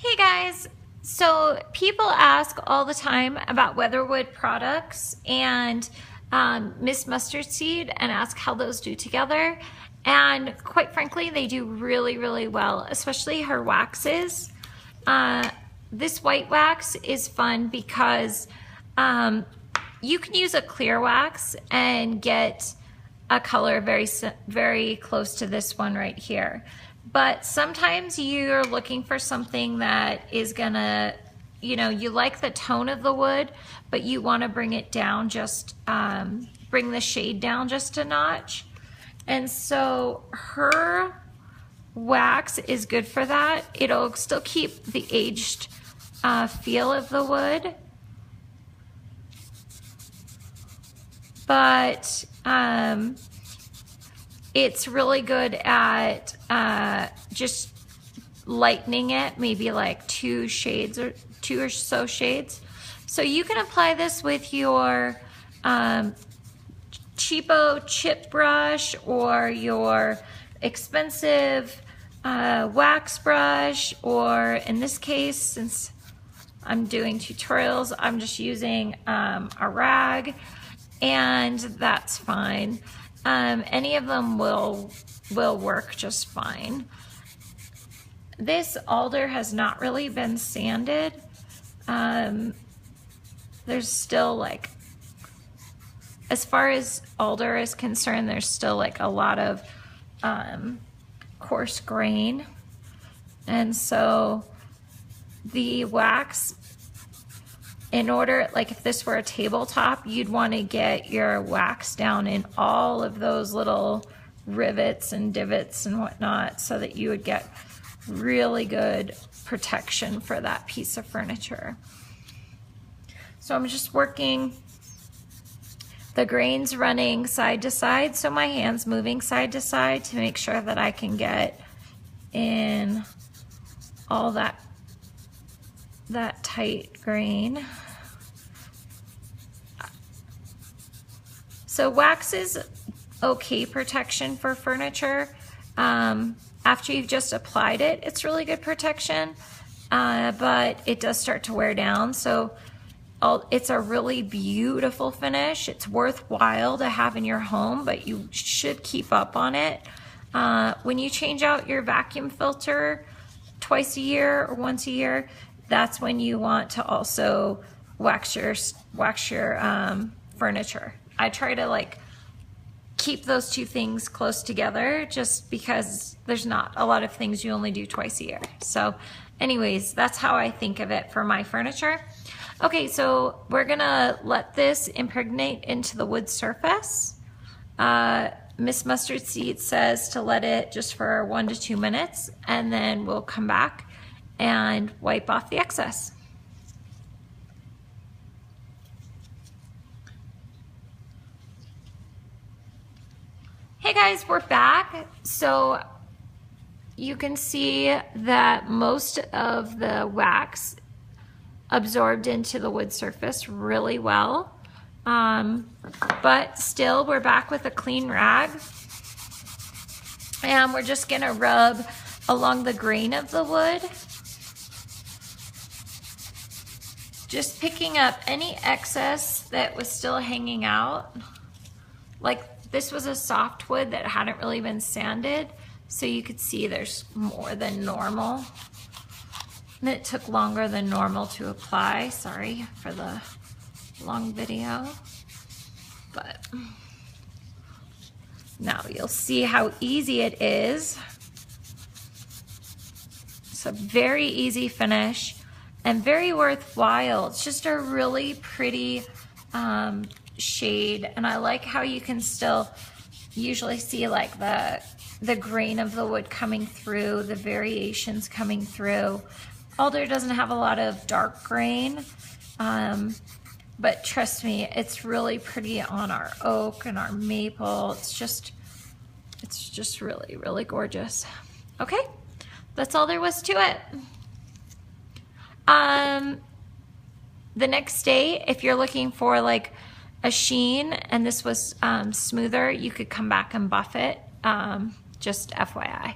Hey guys, so people ask all the time about Weatherwood products and Miss Mustard Seed and ask how those do together. And quite frankly, they do really, really well, especially her waxes. This white wax is fun because you can use a clear wax and get a color very close to this one right here. But sometimes you're looking for something that is gonna, you like the tone of the wood, but you wanna bring it down just, bring the shade down just a notch. And so her wax is good for that. It'll still keep the aged feel of the wood, but it's really good at just lightening it, maybe like two or so shades. So you can apply this with your cheapo chip brush or your expensive wax brush, or in this case, since I'm doing tutorials, I'm just using a rag, and that's fine. Any of them will work just fine. This alder has not really been sanded. There's still, like, as far as alder is concerned, there's still like a lot of coarse grain. And so the wax, in order, like if this were a tabletop, you'd want to get your wax down in all of those little rivets and divots and whatnot so that you would get really good protection for that piece of furniture. So I'm just working the grains running side to side, so my hand's moving side to side to make sure that I can get in all that tight grain. So wax is okay protection for furniture. After you've just applied it, it's really good protection, but it does start to wear down. So it's a really beautiful finish. It's worthwhile to have in your home, but you should keep up on it. When you change out your vacuum filter twice a year or once a year, that's when you want to also wax your furniture. I try to like keep those two things close together just because there's not a lot of things you only do twice a year. So anyways, that's how I think of it for my furniture. Okay, so we're gonna let this impregnate into the wood surface. Miss Mustard Seed says to let it just for 1 to 2 minutes, and then we'll come back and wipe off the excess. Hey guys, we're back. So you can see that most of the wax absorbed into the wood surface really well. But still, we're back with a clean rag, and we're just gonna rub along the grain of the wood, just picking up any excess that was still hanging out. Like this was a soft wood that hadn't really been sanded, so you could see there's more than normal. And it took longer than normal to apply. Sorry for the long video, but now you'll see how easy it is. It's a very easy finish and very worthwhile. It's just a really pretty shade, and I like how you can still usually see like the grain of the wood coming through, the variations coming through. Alder doesn't have a lot of dark grain, but trust me, it's really pretty on our oak and our maple. It's just really, really gorgeous. Okay, that's all there was to it. The next day, if you're looking for like a sheen and this was smoother, you could come back and buff it, just FYI.